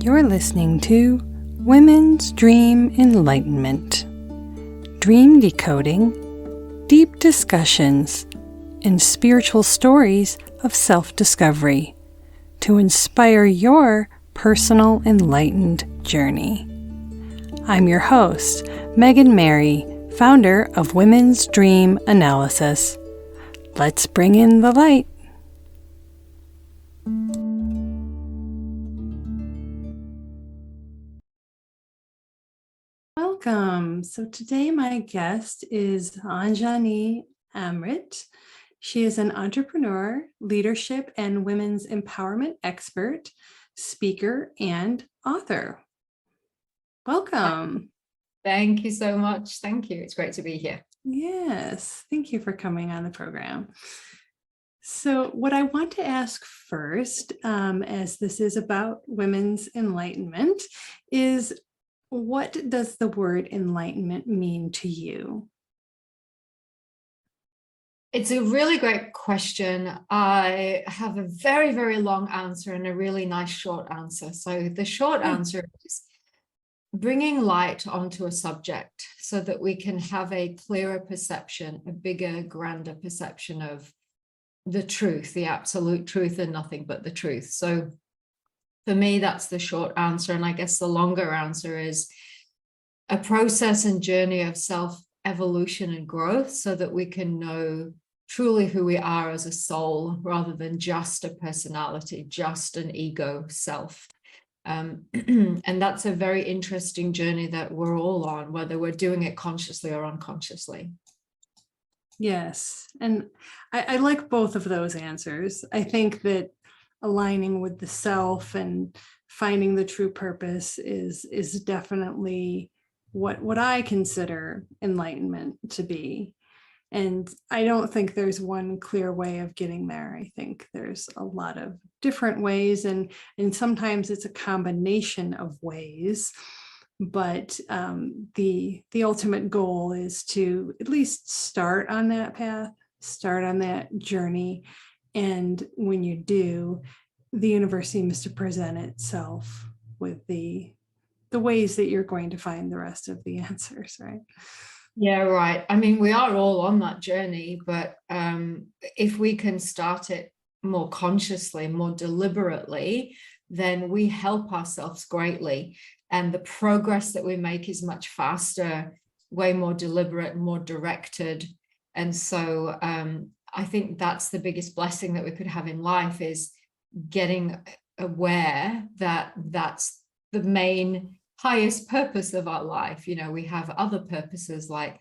You're listening to Women's Dream Enlightenment. Dream decoding, deep discussions, and spiritual stories of self-discovery to inspire your personal enlightened journey. I'm your host, Megan Mary, founder of Women's Dream Analysis. Let's bring in the light. Welcome. So today my guest is Anjani Amriit. She is an entrepreneur, leadership, and women's empowerment expert, speaker, and author. Welcome. Thank you so much. Thank you. It's great to be here. Yes, thank you for coming on the program. So what I want to ask first, as this is about women's enlightenment, is what does the word enlightenment mean to you? It's a really great question. I have a very, very long answer and a really nice short answer. So the short answer is bringing light onto a subject so that we can have a clearer perception, a bigger, grander perception of the truth, the absolute truth, and nothing but the truth. So for me, that's the short answer. And I guess the longer answer is a process and journey of self-evolution and growth so that we can know truly who we are as a soul rather than just a personality, just an ego self. And that's a very interesting journey that we're all on, whether we're doing it consciously or unconsciously. Yes. And I like both of those answers. I think that aligning with the self and finding the true purpose is definitely what I consider enlightenment to be. And I don't think there's one clear way of getting there. I think there's a lot of different ways, and sometimes it's a combination of ways. But the ultimate goal is to at least start on that path, start on that journey. And when you do, the universe seems to present itself with the ways that you're going to find the rest of the answers, right? Yeah, right. I mean, we are all on that journey, but if we can start it more consciously, more deliberately, then we help ourselves greatly. And the progress that we make is much faster, way more deliberate, more directed. And so I think that's the biggest blessing that we could have in life, is getting aware that that's the main highest purpose of our life. You know, we have other purposes like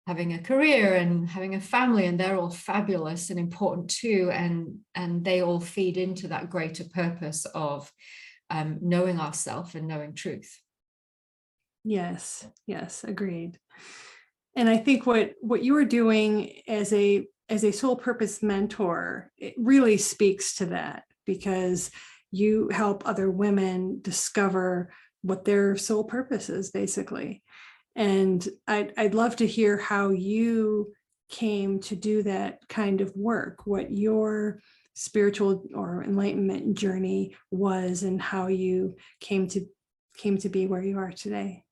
having a career and having a family, and they're all fabulous and important too. And they all feed into that greater purpose of knowing ourselves and knowing truth. Yes, agreed. And I think what you are doing as a soul purpose mentor, it really speaks to that, because you help other women discover what their soul purpose is, basically. And I'd love to hear how you came to do that kind of work, what your spiritual or enlightenment journey was, and how you came to be where you are today.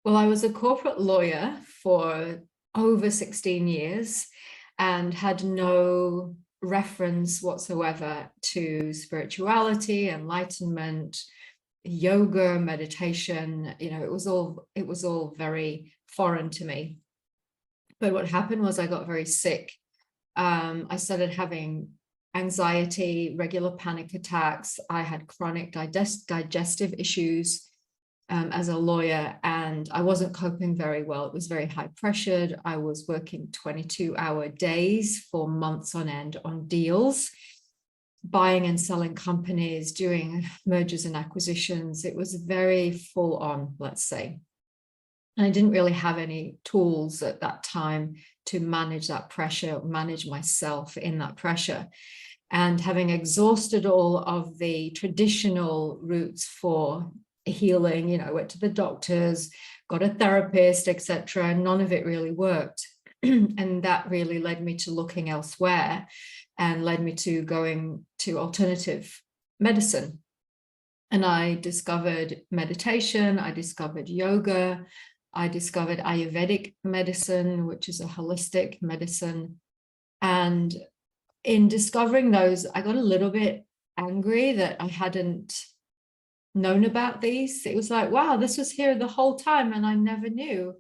Well, I was a corporate lawyer for over 16 years and had no reference whatsoever to spirituality, enlightenment, yoga, meditation. You know, it was all very foreign to me. But what happened was I got very sick. I started having anxiety, regular panic attacks. I had chronic digestive issues as a lawyer, and I wasn't coping very well. It was very high pressured. I was working 22-hour days for months on end on deals, buying and selling companies, doing mergers and acquisitions. It was very full on, let's say. And I didn't really have any tools at that time to manage that pressure, manage myself in that pressure. And having exhausted all of the traditional routes for healing, you know, I went to the doctors, got a therapist, etc., and none of it really worked. And that really led me to looking elsewhere and led me to going to alternative medicine. And I discovered meditation, I discovered yoga, I discovered Ayurvedic medicine, which is a holistic medicine. And in discovering those, I got a little bit angry that I hadn't known about these. It was like, wow, this was here the whole time and I never knew.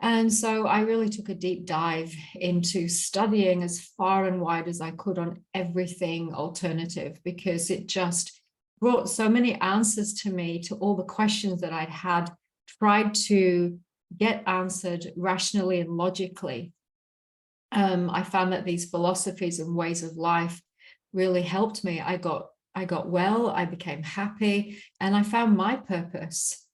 And so I really took a deep dive into studying as far and wide as I could on everything alternative, because it just brought so many answers to me to all the questions that I'd had tried to get answered rationally and logically. I found that these philosophies and ways of life really helped me. I got well, I became happy, and I found my purpose.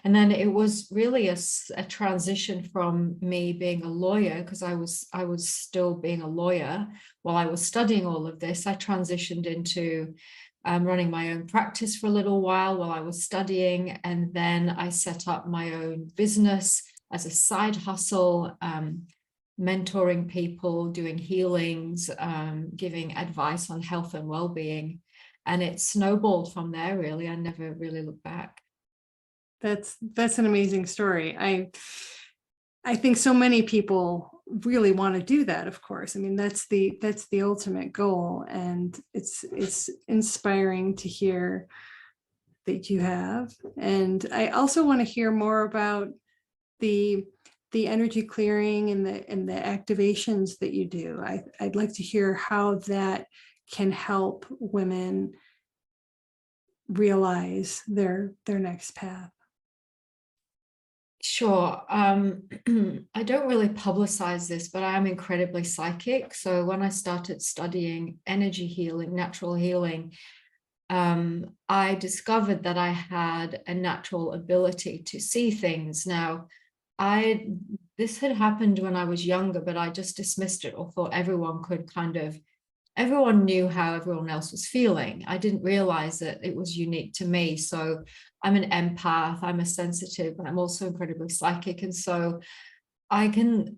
And then it was really a transition from me being a lawyer, because I was still being a lawyer while I was studying all of this. I transitioned into running my own practice for a little while I was studying, and then I set up my own business as a side hustle, mentoring people, doing healings, giving advice on health and well-being. And it snowballed from there, really. I never really looked back. That's an amazing story. I think so many people really want to do that, of course. I mean, that's the ultimate goal. And it's inspiring to hear that you have. And I also want to hear more about the energy clearing and the activations that you do. I'd like to hear how that can help women realize their next path. Sure. I don't really publicize this, but I am incredibly psychic. So when I started studying energy healing, natural healing, I discovered that I had a natural ability to see things. Now, this had happened when I was younger, but I just dismissed it or thought everyone knew how everyone else was feeling. I didn't realize that it was unique to me. So I'm an empath, I'm a sensitive, but I'm also incredibly psychic. And so I can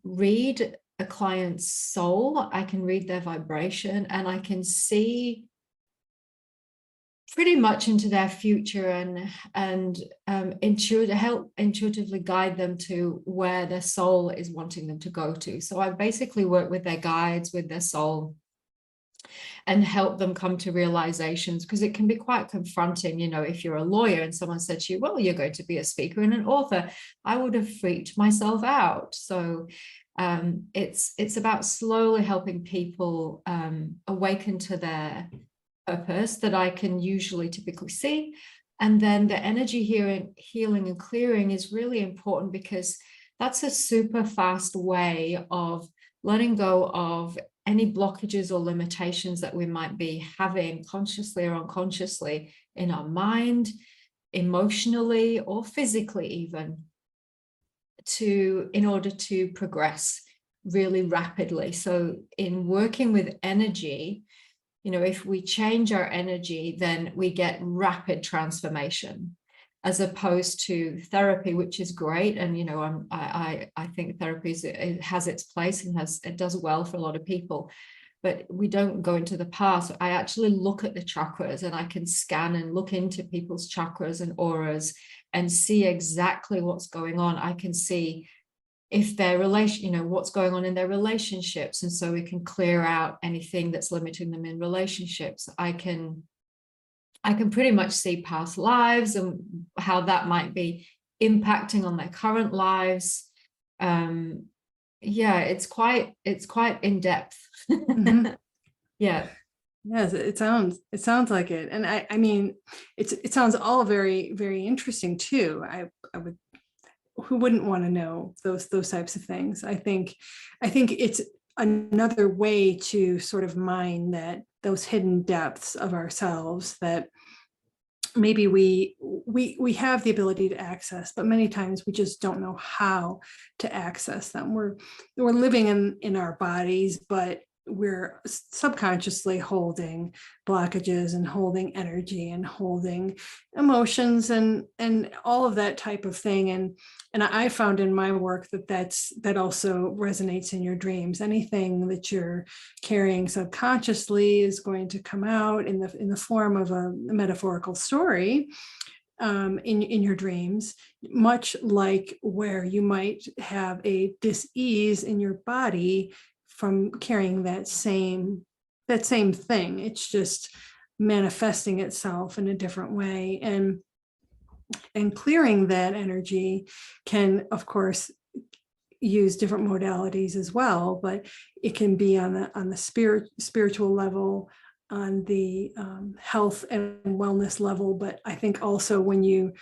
read a client's soul, I can read their vibration, and I can see pretty much into their future and help intuitively guide them to where their soul is wanting them to go to. So I basically work with their guides, with their soul, and help them come to realizations, because it can be quite confronting. You know, if you're a lawyer and someone said to you, well, you're going to be a speaker and an author, I would have freaked myself out. So it's about slowly helping people awaken to their purpose that I can usually typically see. And then the energy healing and clearing is really important, because that's a super fast way of letting go of any blockages or limitations that we might be having consciously or unconsciously in our mind, emotionally or physically even, in order to progress really rapidly. So in working with energy, you know, if we change our energy, then we get rapid transformation, as opposed to therapy, which is great. And, you know, I think therapy it has its place and it does well for a lot of people, but we don't go into the past. I actually look at the chakras, and I can scan and look into people's chakras and auras and see exactly what's going on. I can see if their relation, you know, what's going on in their relationships. And so we can clear out anything that's limiting them in relationships. I can pretty much see past lives and how that might be impacting on their current lives. Yeah, it's quite in depth. Mm-hmm. Yeah. Yes, it sounds like it. And I mean, it sounds all very, very interesting too. I would, who wouldn't want to know those types of things? I think it's another way to sort of mine those hidden depths of ourselves that maybe we have the ability to access, but many times we just don't know how to access them. We're living in our bodies, but we're subconsciously holding blockages and holding energy and holding emotions and all of that type of thing. And I found in my work that also resonates in your dreams. Anything that you're carrying subconsciously is going to come out in the form of a metaphorical story in your dreams, much like where you might have a dis-ease in your body from carrying that same thing. It's just manifesting itself in a different way, and clearing that energy can, of course, use different modalities as well, but it can be on the spiritual level, on the health and wellness level. But I think also when you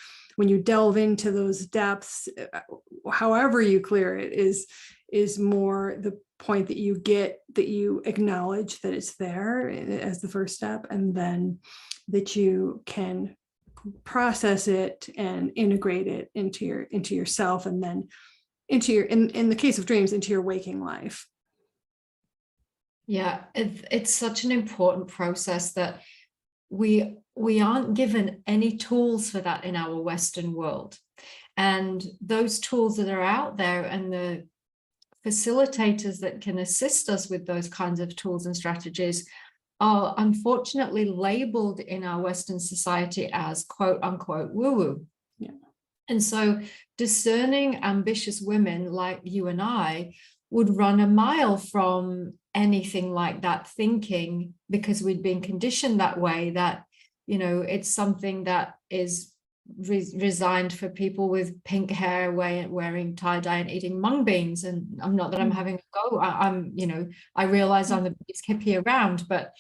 delve into those depths, however you clear it is more the point that you get, that you acknowledge that it's there as the first step, and then that you can process it and integrate it into yourself, and then into your, in the case of dreams, into your waking life. Yeah, it's such an important process that we aren't given any tools for that in our Western world. And those tools that are out there and the facilitators that can assist us with those kinds of tools and strategies are unfortunately labeled in our Western society as quote unquote woo-woo. Yeah. And so discerning, ambitious women like you and I would run a mile from anything like that thinking, because we'd been conditioned that way, that, you know, it's something that is resigned for people with pink hair, wearing tie-dye and eating mung beans. And I'm not that I'm having a go. I'm, you know, I realize I'm the biggest hippie around, but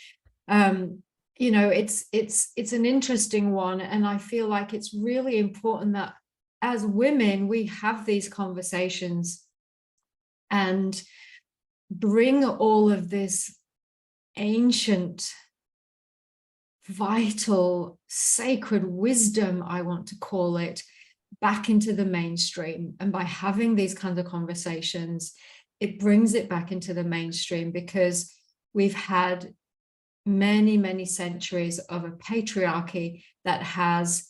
you know, it's an interesting one. And I feel like it's really important that as women, we have these conversations and bring all of this ancient, vital, sacred wisdom, I want to call it, back into the mainstream. And by having these kinds of conversations, it brings it back into the mainstream, because we've had many, many centuries of a patriarchy that has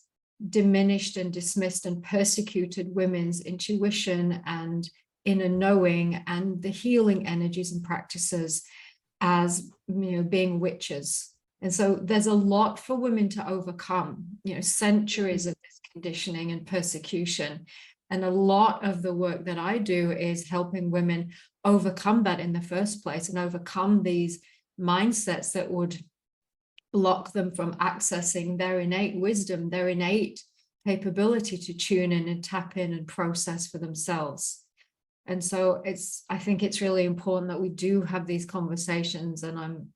diminished and dismissed and persecuted women's intuition and inner knowing and the healing energies and practices as, you know, being witches. And so there's a lot for women to overcome, you know, centuries of this conditioning and persecution. And a lot of the work that I do is helping women overcome that in the first place, and overcome these mindsets that would block them from accessing their innate wisdom, their innate capability to tune in and tap in and process for themselves. And so I think it's really important that we do have these conversations, and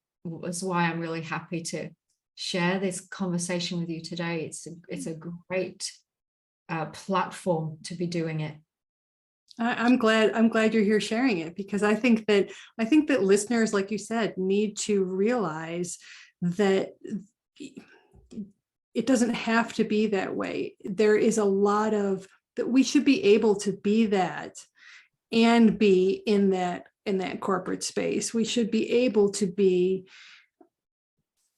that's why I'm really happy to share this conversation with you today. It's a great platform to be doing it. I'm glad you're here sharing it, because I think that listeners, like you said, need to realize that it doesn't have to be that way. There is a lot of that we should be able to be that, and be in that corporate space. We should be able to be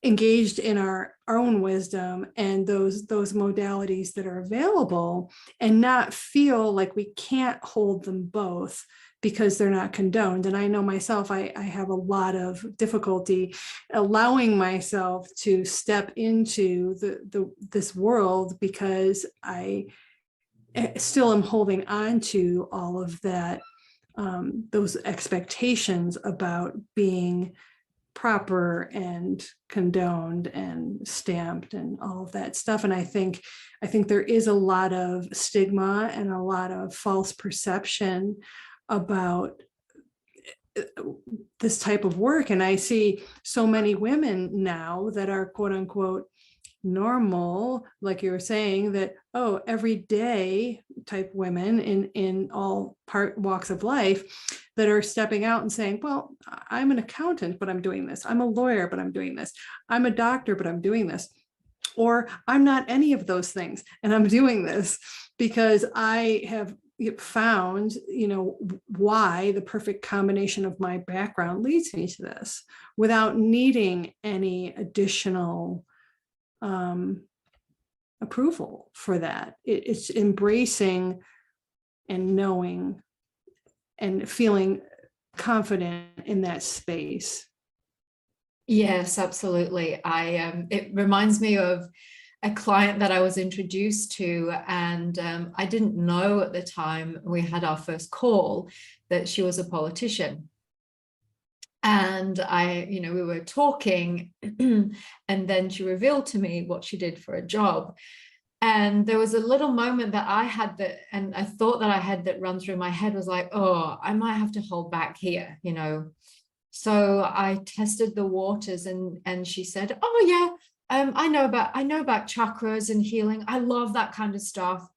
engaged in our own wisdom and those modalities that are available, and not feel like we can't hold them both because they're not condoned. And I know myself, I have a lot of difficulty allowing myself to step into this world, because I still am holding on to all of that, those expectations about being proper and condoned and stamped and all of that stuff. And I think there is a lot of stigma and a lot of false perception about this type of work. And I see so many women now that are quote unquote normal, like you were saying, that, oh, everyday type women in all walks of life that are stepping out and saying, well, I'm an accountant, but I'm doing this. I'm a lawyer, but I'm doing this. I'm a doctor, but I'm doing this. Or I'm not any of those things, and I'm doing this because I have found, why the perfect combination of my background leads me to this without needing any additional approval for that. It's embracing and knowing and feeling confident in that space. Yes, absolutely. It reminds me of a client that I was introduced to, and I didn't know at the time we had our first call that she was a politician. And we were talking, and then she revealed to me what she did for a job. And there was a little moment that I had that, and I thought that I had that run through my head was like, oh, I might have to hold back here, So I tested the waters, and she said, oh yeah, I know about chakras and healing. I love that kind of stuff.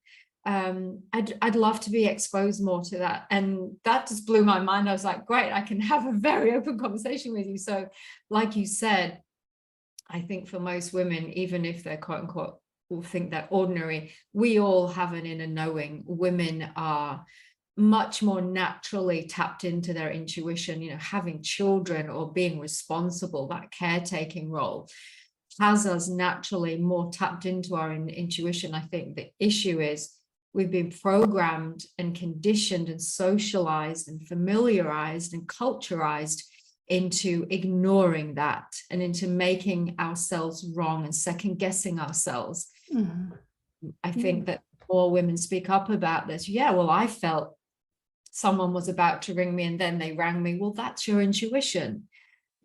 I'd love to be exposed more to that. And that just blew my mind. I was like, great, I can have a very open conversation with you. So like you said, I think for most women, even if they're quote unquote will think they're ordinary, we all have an inner knowing. Women are much more naturally tapped into their intuition. Having children or being responsible, that caretaking role has us naturally more tapped into our intuition. I think the issue is we've been programmed and conditioned and socialized and familiarized and culturized into ignoring that and into making ourselves wrong and second guessing ourselves. Mm-hmm. I think that more women speak up about this. Yeah, well, I felt someone was about to ring me and then they rang me. Well, that's your intuition.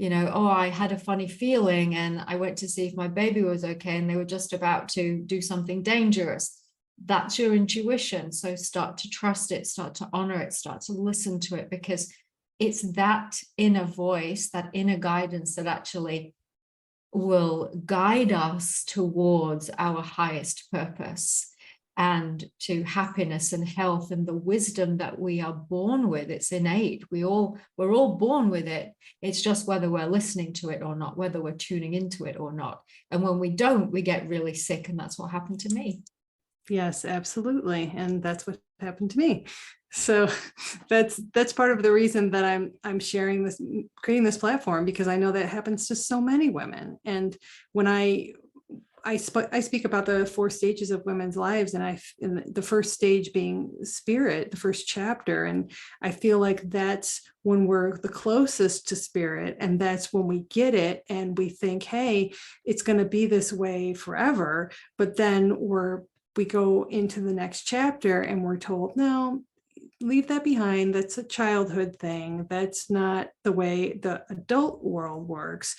Oh, I had a funny feeling and I went to see if my baby was okay and they were just about to do something dangerous. That's your intuition. So start to trust it, start to honor it, start to listen to it, because it's that inner voice, that inner guidance that actually will guide us towards our highest purpose and to happiness and health and the wisdom that we are born with. It's innate. We're all born with it. It's just whether we're listening to it or not, whether we're tuning into it or not. And when we don't, we get really sick. And that's what happened to me. Yes, absolutely. And that's what happened to me. So that's part of the reason that I'm sharing this, creating this platform, because I know that happens to so many women. And when I speak about the 4 stages of women's lives, and the first stage being spirit, the first chapter. And I feel like that's when we're the closest to spirit. And that's when we get it. And we think, hey, it's going to be this way forever. But then we go into the next chapter and we're told, no, leave that behind. That's a childhood thing. That's not the way the adult world works.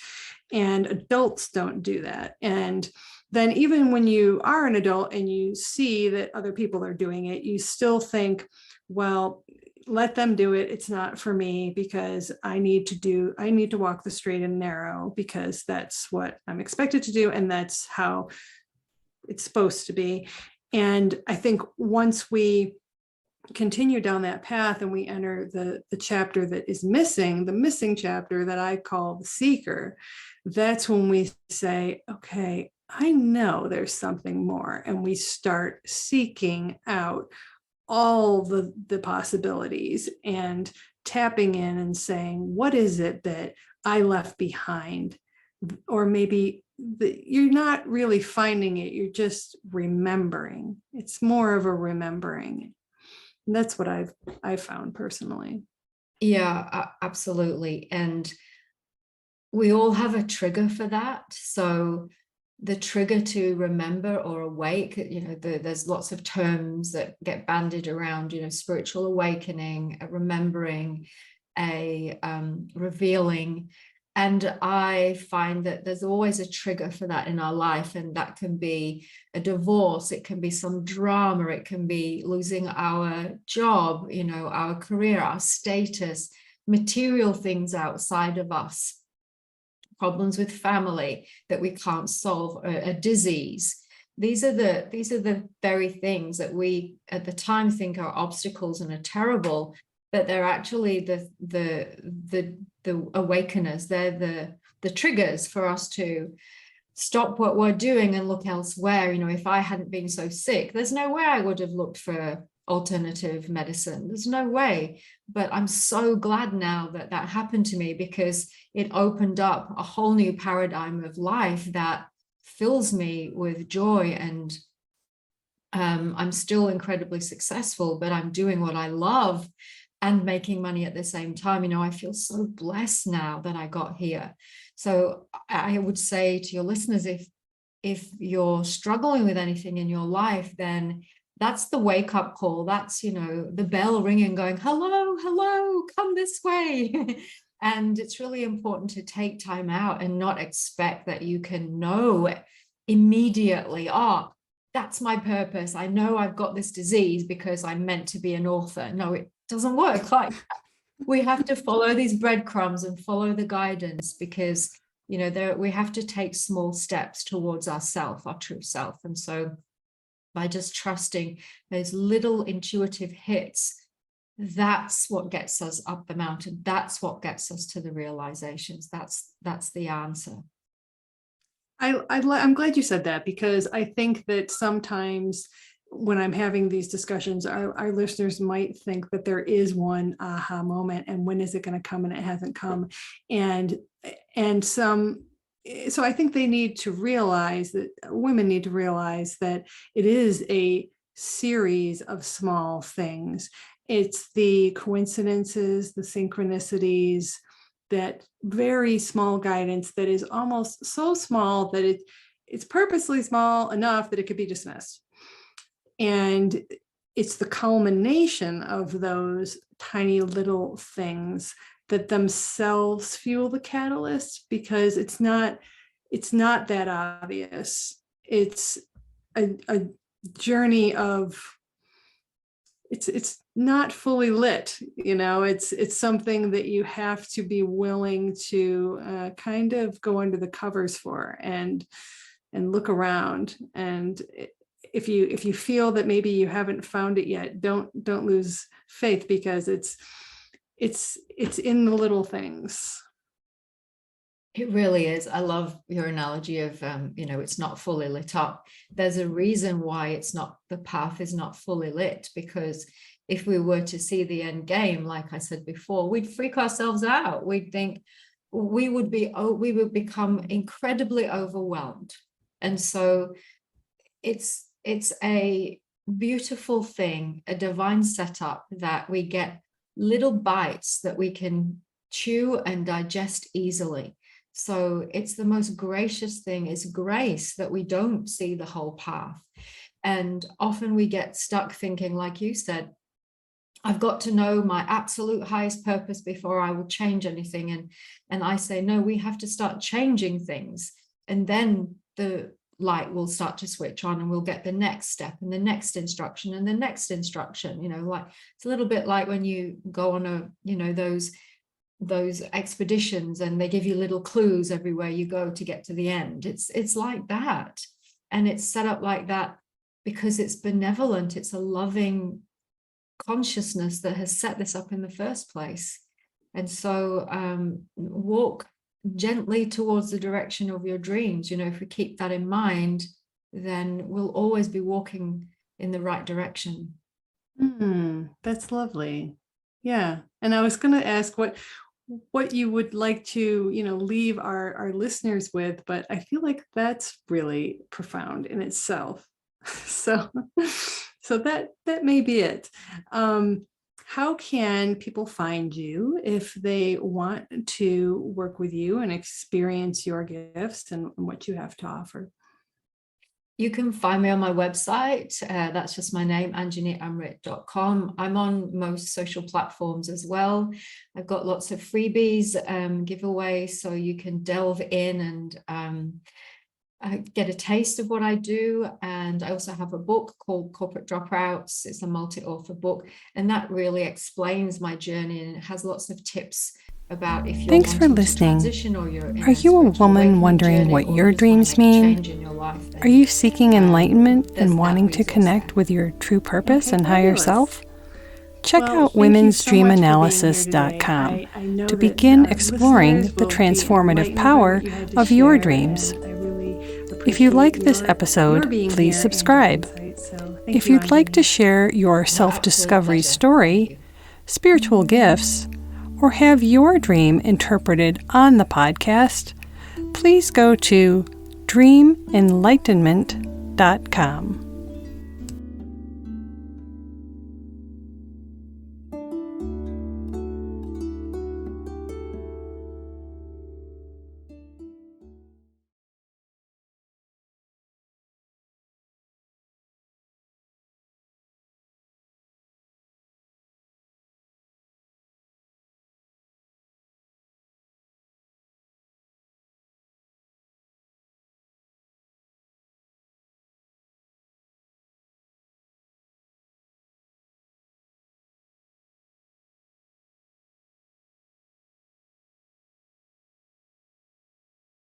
And adults don't do that. And then even when you are an adult and you see that other people are doing it, you still think, well, let them do it. It's not for me, because I need to walk the straight and narrow, because that's what I'm expected to do. And that's how it's supposed to be. And I think once we continue down that path and we enter the chapter that is missing, the missing chapter that I call the seeker, that's when we say, okay, I know there's something more. And we start seeking out all the possibilities and tapping in and saying, what is it that I left behind? Or maybe you're not really finding it, you're just remembering. It's more of a remembering. And that's what I've found personally. Yeah, absolutely. And we all have a trigger for that. So the trigger to remember or awake, there's lots of terms that get bandied around, spiritual awakening, a remembering, a revealing. And I find that there's always a trigger for that in our life. And that can be a divorce, it can be some drama, it can be losing our job, our career, our status, material things outside of us, problems with family that we can't solve, a disease. These are the very things that we at the time think are obstacles and are terrible, but they're actually the awakeners. They're the triggers for us to stop what we're doing and look elsewhere. If I hadn't been so sick, there's no way I would have looked for alternative medicine. There's no way. But I'm so glad now that that happened to me, because it opened up a whole new paradigm of life that fills me with joy. And I'm still incredibly successful, but I'm doing what I love and making money at the same time. You know, I feel so blessed now that I got here. So I would say to your listeners, if you're struggling with anything in your life, then that's the wake up call. That's, you know, the bell ringing, going, hello, hello, come this way. And it's really important to take time out and not expect that you can know immediately, oh, that's my purpose. I know I've got this disease because I'm meant to be an author. No, it doesn't work like that. We have to follow these breadcrumbs and follow the guidance, because, you know, we have to take small steps towards ourself, our true self. And so by just trusting those little intuitive hits, that's what gets us up the mountain. That's what gets us to the realizations. That's the answer. I'm glad you said that, because I think that sometimes when I'm having these discussions, our listeners might think that there is one aha moment, and when is it going to come, and it hasn't come. So I think they need to realize that women need to realize that it is a series of small things. It's the coincidences, the synchronicities, that very small guidance that is almost so small that it's purposely small enough that it could be dismissed. And it's the culmination of those tiny little things that themselves fuel the catalyst, because it's not that obvious. It's a journey of, it's not fully lit, you know. It's something that you have to be willing to kind of go under the covers for and look around. And if you feel that maybe you haven't found it yet, don't lose faith, because it's in the little things. It really is. I love your analogy of, you know, it's not fully lit up. There's a reason why the path is not fully lit, because if we were to see the end game, like I said before, we'd freak ourselves out. We'd think we would become incredibly overwhelmed. And so it's a beautiful thing, a divine setup, that we get little bites that we can chew and digest easily. So it's the most gracious thing, is grace, that we don't see the whole path. And often we get stuck thinking, like you said, I've got to know my absolute highest purpose before I will change anything. And I say, no, we have to start changing things. And then the light will start to switch on, and we'll get the next step and the next instruction and the next instruction. You know, like it's a little bit like when you go on those expeditions and they give you little clues everywhere you go to get to the end. It's like that. And it's set up like that because it's benevolent. It's a loving consciousness that has set this up in the first place. And so walk gently towards the direction of your dreams. You know, if we keep that in mind, then we'll always be walking in the right direction. That's lovely. Yeah. And I was going to ask what you would like to, you know, leave our listeners with, but I feel like that's really profound in itself. So that may be it. How can people find you if they want to work with you and experience your gifts and what you have to offer? You can find me on my website. That's just my name, anjaniamriit.com. I'm on most social platforms as well. I've got lots of freebies, giveaways, so you can delve in and get a taste of what I do. And I also have a book called Corporate Dropouts. It's a multi-author book, and that really explains my journey, and it has lots of tips about if you're Thanks for listening. Are you a woman wondering what your dreams mean? Are you seeking enlightenment and wanting to connect with your true purpose and higher self? Check out womensdreamanalysis.com to begin exploring the transformative power of your dreams. If you like this episode, please subscribe. If you'd like to share your self-discovery story, spiritual gifts, or have your dream interpreted on the podcast, please go to dreamenlightenment.com.